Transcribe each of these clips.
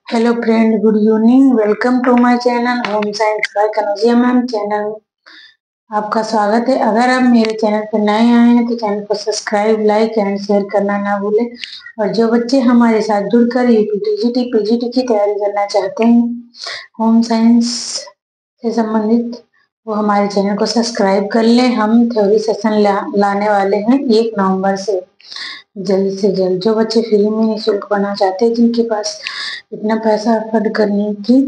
Hello friend, good evening. Welcome to my channel home science by Kanaujia ma'am. Channel में आपका स्वागत है। अगर आप मेरे चैनल पर नए आए हैं तो चैनल को सब्सक्राइब, लाइक एंड शेयर करना ना भूलें। और जो बच्चे हमारे साथ जुड़कर यूपीटीजीटी पीजीटी की तैयारी करना चाहते हैं होम साइंस से संबंधित, वो हमारे चैनल को सब्सक्राइब कर लें। हम थ्योरी सेशन लाने वाले हैं 1 नवंबर से जल्द से जल्द। जो बच्चे फ्री में निःशुल्क पढ़ना चाहते हैं, जिनके पास इतना पैसा अफोर्ड करने की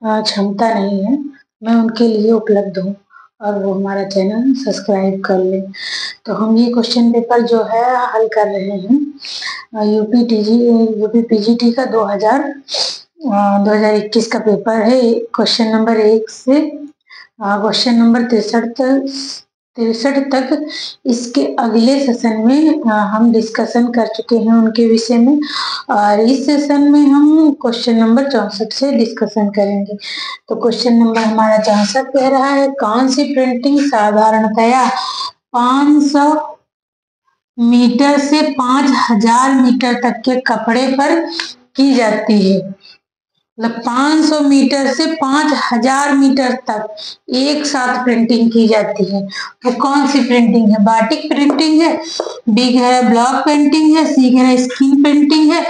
क्षमता नहीं है, मैं उनके लिए उपलब्ध हूँ और वो हमारा चैनल सब्सक्राइब कर ले। तो हम ये क्वेश्चन पेपर जो है हल कर रहे हैं यूपी पीजीटी का 2021 का पेपर है। क्वेश्चन नंबर 1 से क्वेश्चन नंबर 63 तक इसके अगले सेशन में हम डिस्कशन कर चुके हैं उनके विषय में, और इस सेशन में हम क्वेश्चन नंबर 64 से डिस्कशन करेंगे। तो क्वेश्चन नंबर हमारा 64 कह रहा है, कौन सी प्रिंटिंग साधारणतया 500 मीटर से 5000 मीटर तक के कपड़े पर की जाती है। मतलब 500 मीटर से 5000 मीटर तक एक साथ प्रिंटिंग की जाती है। वो कौन सी प्रिंटिंग है? बाटिक प्रिंटिंग है, बी कह रहा है ब्लॉक पेंटिंग है, सी कह रहा है स्क्रीन पेंटिंग है,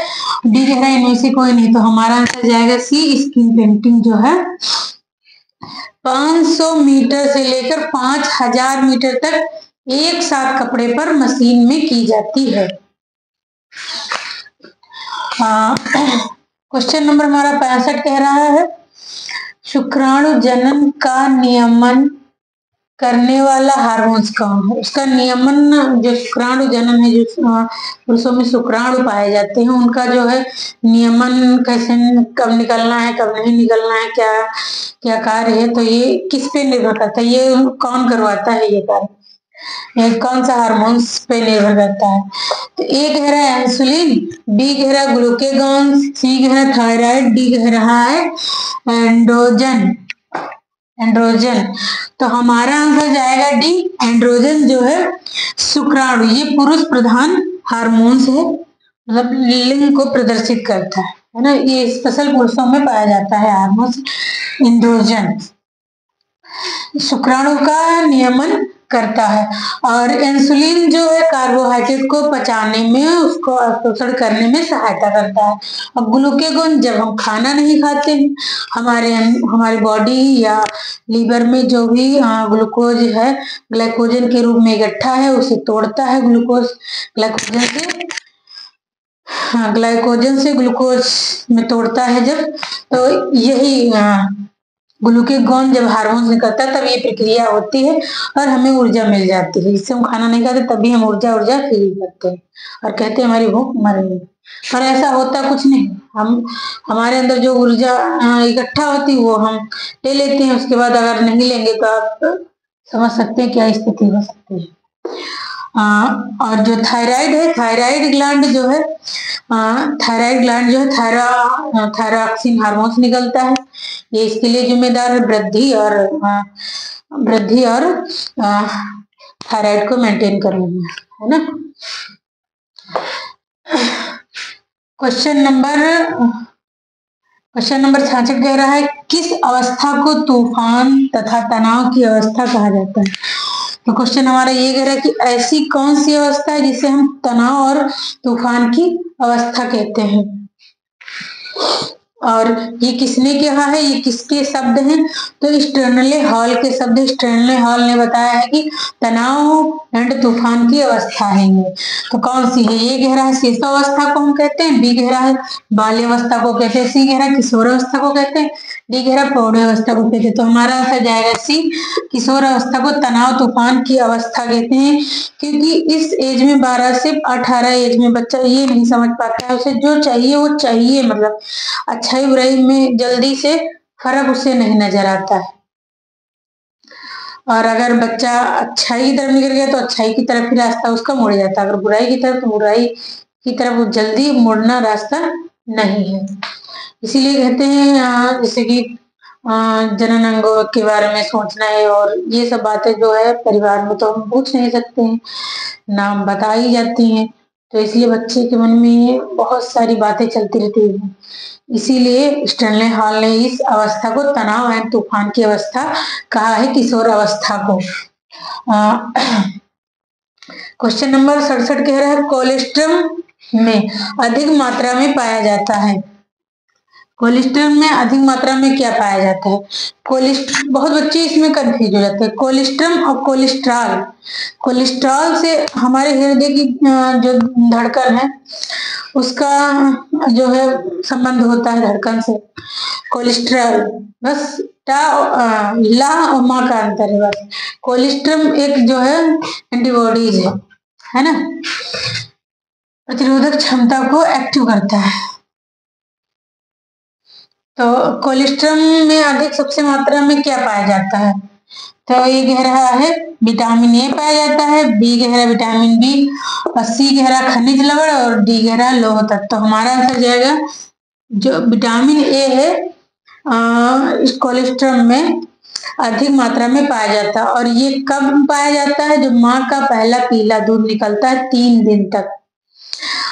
डी कह रहा है इनमें से कोई नहीं। तो हमारा आंसर जाएगा सी, स्क्रीन पेंटिंग जो है 500 मीटर से लेकर 5000 मीटर तक एक साथ कपड़े पर मशीन में की जाती है। क्वेश्चन नंबर हमारा 65 कह रहा है, शुक्राणु जनन का नियमन करने वाला हार्मोन्स कौन है? उसका नियमन, जो शुक्राणु जनन है, जो पुरुषों में शुक्राणु पाए जाते हैं, उनका जो है नियमन कैसे, कब निकलना है कब नहीं निकलना है, क्या क्या कार्य है, तो ये किस पे निर्भर करता है? ये कौन करवाता है ये कार्य? कौन सा हार्मोन्स पे निर्भर करता है? तो ए कह रहा है इंसुलिन, बी कह रहा है ग्लूकेगॉन, सी कह रहा है थायराइड, डी कह रहा है एंड्रोजन। तो हमारा आंसर जाएगा डी, एंड्रोजन जो है शुक्राणु, ये पुरुष प्रधान हार्मोन्स है, मतलब लिंग को प्रदर्शित करता है ना। ये स्पेशल पुरुषों में पाया जाता है हार्मोन्स एंड्रोजन, शुक्राणु का नियमन करता है। और इंसुलिन जो है कार्बोहाइड्रेट को पचाने में, उसको अवशोषण करने में सहायता करता है। और ग्लूकेगॉन, जब हम खाना नहीं खाते हैं, हमारी बॉडी या लीवर में जो भी ग्लूकोज है ग्लाइकोजन के रूप में इकट्ठा है, उसे तोड़ता है ग्लूकोज ग्लाइकोजन से ग्लूकोज में तोड़ता है जब, तो यही ग्लूकेगॉन जब हार्मोन निकलता है तब ये प्रक्रिया होती है और हमें ऊर्जा मिल जाती है। इससे हम खाना नहीं खाते तभी हम ऊर्जा फील करते हैं और कहते हैं हमारी भूख मर गई, पर ऐसा होता कुछ नहीं। हमारे अंदर जो ऊर्जा इकट्ठा होती है वो हम ले लेते हैं, उसके बाद अगर नहीं लेंगे तो आप समझ सकते हैं क्या स्थिति हो सकती है। और जो थायराइड है, थायराइड ग्लैंड जो है थायरॉक्सिन हार्मोन्स निकलता है। ये इसके लिए जिम्मेदार है वृद्धि और थायराइड को मेंटेन करने में, है ना। क्वेश्चन नंबर 66 कह रहा है, किस अवस्था को तूफान तथा तनाव की अवस्था कहा जाता है? तो क्वेश्चन हमारा ये कह रहा है कि ऐसी कौन सी अवस्था है जिसे हम तनाव और तूफान की अवस्था कहते हैं। और ये किसने कहा है, ये किसके शब्द हैं? तो स्टर्नले हॉल के शब्द। स्टर्नले हॉल ने बताया है कि तनाव एंड तूफान की अवस्था है ये। तो कौन सी है? ये कह रहा है शीतोवस्था को हम कहते हैं, बी कह रहा है बाल्यावस्था को कहते हैं, सी कह रहा है किशोरावस्था को कहते हैं, डी कह रहा है प्रौढ़ावस्था को कहते हैं। तो हमारा आंसर जाएगा सी, किशोरावस्था को तनाव तूफान की अवस्था कहते हैं, क्योंकि इस एज में 12 से 18 एज में बच्चा ये नहीं समझ पाता है, उसे जो चाहिए वो चाहिए, मतलब अच्छाई बुराई में जल्दी से फर्क उसे नहीं नजर आता है। और अगर बच्चा अच्छाई की तरफ निकल गया तो अच्छाई की तरफ ही रास्ता उसका मुड़ जाता है, अगर बुराई की तरफ तो बुराई की तरफ जल्दी मुड़ना रास्ता नहीं है। इसीलिए कहते हैं जैसे कि जनन अंगों के बारे में सोचना है, और ये सब बातें जो है परिवार में तो हम पूछ नहीं सकते हैं, नाम बताई जाती हैं, तो इसलिए बच्चे के मन में बहुत सारी बातें चलती रहती हैं। इसीलिए स्टैनले हॉल ने इस अवस्था को तनाव एवं तूफान की अवस्था कहा है, किशोर अवस्था को। क्वेश्चन नंबर 67 कह रहा है कोलेस्ट्रम में अधिक मात्रा में पाया जाता है। कोलेस्ट्रॉल में अधिक मात्रा में क्या पाया जाता है? बहुत बच्चे इसमें कंफ्यूज हो जाते हैं। कोलेस्ट्रम और कोलेस्ट्रॉल, कोलेस्ट्रॉल से हमारे हृदय की जो धड़कन है उसका जो है संबंध होता है धड़कन से। कोलेस्ट्रॉल बस ला और माँ का अंतर है बस। कोलेस्ट्रम एक जो है एंटीबॉडीज है ना, प्रतिरोधक क्षमता को एक्टिव करता है। तो कोलेस्ट्रम में अधिक सबसे मात्रा में क्या पाया जाता है? तो ये कह रहा है विटामिन ए पाया जाता है, बी कह रहा है विटामिन बी, और सी कह रहा है खनिज लवण, और डी कह रहा है लौह तत्व। तो हमारा आंसर जाएगा जो विटामिन ए है इस कोलेस्ट्रम में अधिक मात्रा में पाया जाता है। और ये कब पाया जाता है? जब माँ का पहला पीला दूध निकलता है 3 दिन तक,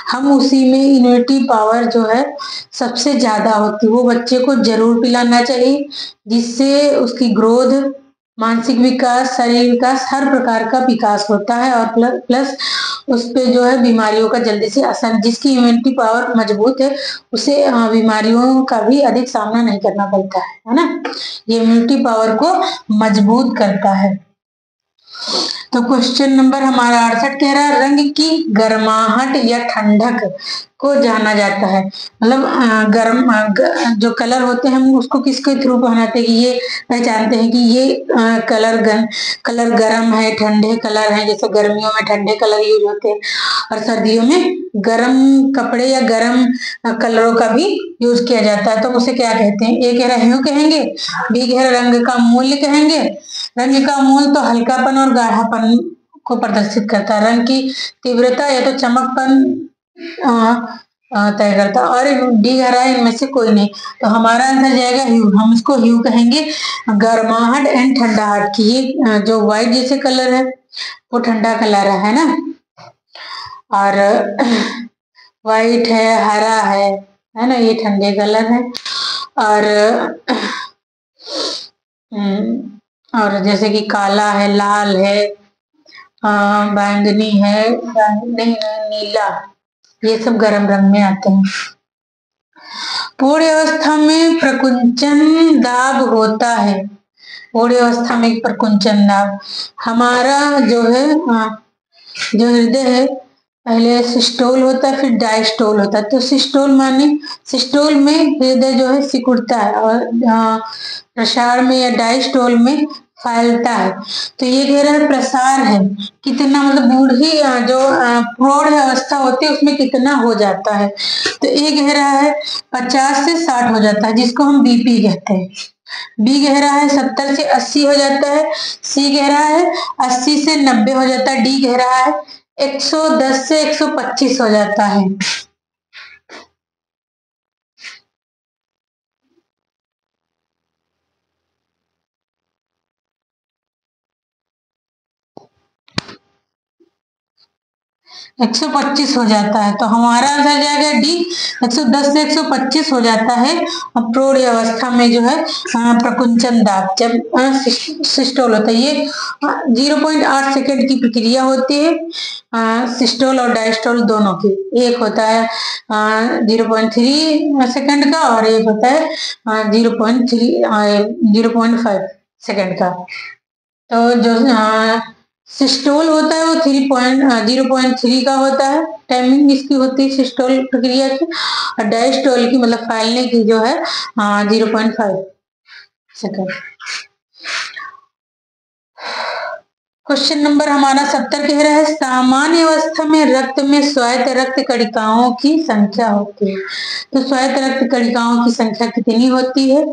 हम उसी में इम्यूनिटी पावर जो है सबसे ज्यादा होती है। वो बच्चे को जरूर पिलाना चाहिए, जिससे उसकी ग्रोथ, मानसिक विकास, शरीर विकास, हर प्रकार का विकास होता है। और प्लस उस पे जो है बीमारियों का जल्दी से असर, जिसकी इम्यूनिटी पावर मजबूत है उसे बीमारियों का भी अधिक सामना नहीं करना पड़ता है ना। ये इम्यूनिटी पावर को मजबूत करता है। तो क्वेश्चन नंबर हमारा 68 कह रहा है रंग की गर्माहट या ठंडक को जाना जाता है। मतलब गर्म जो कलर होते हैं हम उसको किसके थ्रू पहनाते हैं कि ये पहचानते हैं कि ये कलर गर्म है, ठंडे कलर है। जैसे गर्मियों में ठंडे कलर यूज होते हैं और सर्दियों में गर्म कपड़े या गर्म कलरों का भी यूज किया जाता है। तो उसे क्या कहते हैं? ए कह रहा ह्यू कहेंगे, बी कह रहा रंग का मूल्य कहेंगे। रंग का मूल तो हल्कापन और गाढ़ापन को प्रदर्शित करता है। रंग की तीव्रता या तो चमकपन तय करता है। और डी कह रहा है इनमें से कोई नहीं। तो हमारा आंसर जाएगा ह्यू। हम इसको ह्यू कहेंगे गर्माहट एंड ठंडाहट की। ये जो व्हाइट जैसे कलर है वो ठंडा कलर है ना, और व्हाइट है, हरा है ना, ये ठंडे कलर है। और जैसे कि काला है, लाल है, बैंगनी है, नहीं नीला, ये सब गर्म रंग में आते हैं। पूर्ण अवस्था में प्रकुंचन दाब होता है। पूर्ण अवस्था में प्रकुंचन दाब, हमारा जो है जो हृदय है पहले सिस्टोल होता है फिर डायस्टोल होता है। तो सिस्टोल माने सिस्टोल में हृदय जो है सिकुड़ता है और प्रसार में या डायस्टोल में फैलता है। तो ये कह रहा है प्रसार है कितना, मतलब बूढ़ी जो प्रौढ़ अवस्था होती है उसमें कितना हो जाता है। तो ये कह रहा है 50 से 60 हो जाता है, जिसको हम बीपी कहते हैं। बी कह रहा है 70 से 80 हो जाता है। सी कह रहा है 80 से 90 हो जाता है। डी कह रहा है 110 से 125 हो जाता है। 125 हो जाता है। तो हमारा आंसर जाएगा डी, 110 से 125 हो जाता है प्रौढ़ अवस्था में जो है प्रकुंचन दाब, जब सिस्टोल होता है। ये 0.8 सेकेंड की प्रक्रिया होती है सिस्टोल और डायस्टोल दोनों की। एक होता है 0.3 सेकेंड का और एक होता है 0.5 सेकेंड का। तो जो सिस्टोल होता है वो 0.3 का होता है, टाइमिंग इसकी होती है सिस्टोल प्रक्रिया की। और डायस्टोल की मतलब फैलने की जो है 0.5 सेकेंड। क्वेश्चन नंबर हमारा 70 कह रहा है सामान्य अवस्था में रक्त में स्वायत्त रक्त कणिकाओं की संख्या होती है। तो स्वायत्त रक्त कणिकाओं की संख्या कितनी होती है?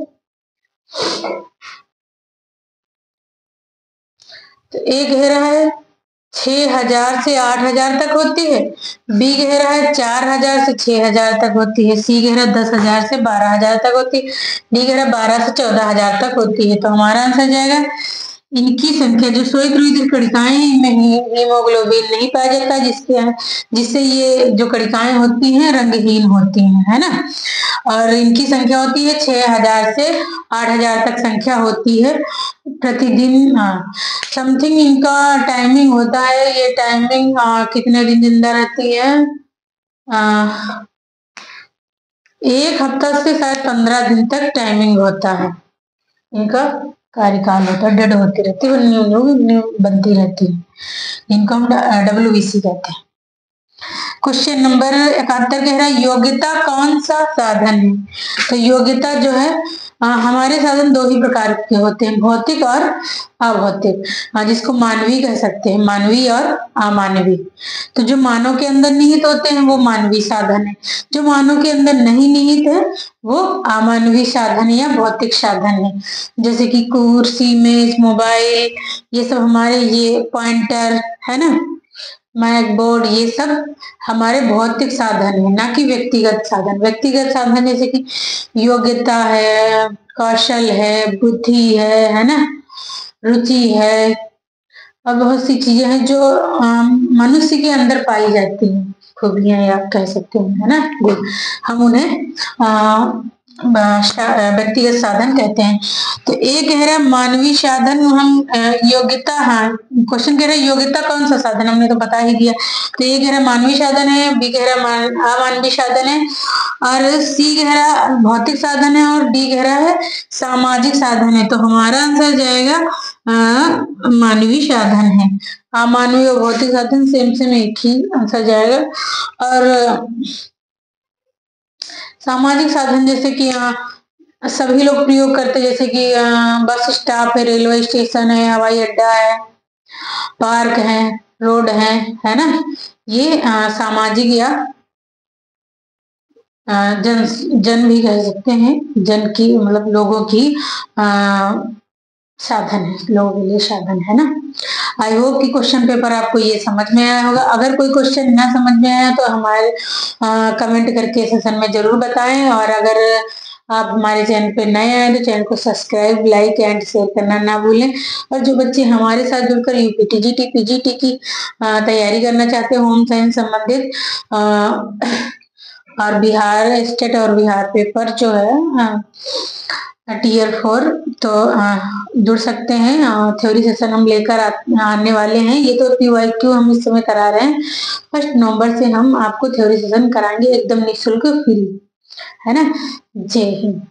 तो ए कह रहा है 6000 से 8000 तक होती है। बी कह रहा है 4000 से 6000 तक होती है। सी कह रहा है 10000 से 12000 तक होती है। डी कह रहा है 12 से 14000 तक होती है। तो हमारा आंसर जाएगा इनकी संख्या जो श्वेत रुधिर कणिकाएं में हीमोग्लोबिन नहीं पाया जाता, जिससे ये जो कणिकाएं होती हैं रंगहीन होती हैं, है ना। और इनकी संख्या होती है 6000 से 8000 तक संख्या होती है प्रतिदिन। समथिंग इनका टाइमिंग होता है, ये टाइमिंग कितने दिन जिंदा रहती है, 1 हफ्ता से शायद 15 दिन तक टाइमिंग होता है, इनका कार्यकाल होता है, डेड होती रहती है, न्यू बनती रहती है, इनको हम WBC कहते हैं। क्वेश्चन नंबर 71 कह रहा है योग्यता कौन सा साधन है। तो योग्यता जो है हमारे साधन 2 ही प्रकार के होते हैं, भौतिक और अभौतिक, जिसको मानवीय कह सकते हैं, मानवीय और अमानवीय। तो जो मानव के अंदर निहित होते हैं वो मानवीय साधन है, जो मानव के अंदर नहीं निहित है वो अमानवीय साधन या भौतिक साधन है। जैसे कि कुर्सी, मेज, मोबाइल, ये सब हमारे, ये पॉइंटर है ना, मैक बोर्ड, ये सब हमारे भौतिक साधन है, ना कि व्यक्तिगत साधन। व्यक्तिगत साधन जैसे कि योग्यता है, कौशल है, बुद्धि है ना, रुचि है, और बहुत सी चीजें हैं जो मनुष्य के अंदर पाई जाती हैं, खूबियां या कह सकते हैं, है ना, हम उन्हें व्यक्तिगत साधन कहते हैं। तो ए कह रहा है मानवीय साधन, हम योग्यता, हाँ क्वेश्चन कह रहा है योग्यता कौन सा साधन, हमने तो बता ही दिया। तो ए कह रहा है मानवीय साधन है, बी कह रहा है अमानवीय साधन है, और सी कह रहा है भौतिक साधन है, और डी कह रहा है सामाजिक साधन है। तो हमारा आंसर जाएगा मानवीय साधन है। अमानवीय और भौतिक साधन सेम सेम एक ही आंसर जाएगा। और सामाजिक साधन जैसे कि सभी लोग प्रयोग करते, जैसे कि बस स्टॉप है, रेलवे स्टेशन है, हवाई अड्डा है, पार्क है, रोड है ना, ये सामाजिक या जन भी कह सकते हैं, जन की मतलब लोगों की साधन है, लोगों के लिए साधन है ना। आई होप कि क्वेश्चन पेपर आपको ये समझ में आया होगा। अगर कोई क्वेश्चन ना समझ में आया तो हमारे कमेंट करके सेशन में जरूर बताएं, और अगर आप हमारे चैनल पे नए आए तो चैनल को सब्सक्राइब, लाइक एंड शेयर करना ना भूलें। और जो बच्चे हमारे साथ जुड़कर यूपीटीजीटी, पीजीटी की तैयारी करना चाहते हैं, होम साइंस संबंधित, और बिहार स्टेट और बिहार पेपर जो है Tier 4, तो जुड़ सकते हैं। थ्योरी सेशन हम लेकर आने वाले हैं। ये तो PYQ हम इस समय करा रहे हैं, 1 नवंबर से हम आपको थ्योरी सेशन कराएंगे एकदम निःशुल्क, फ्री, है ना। जय हिंद।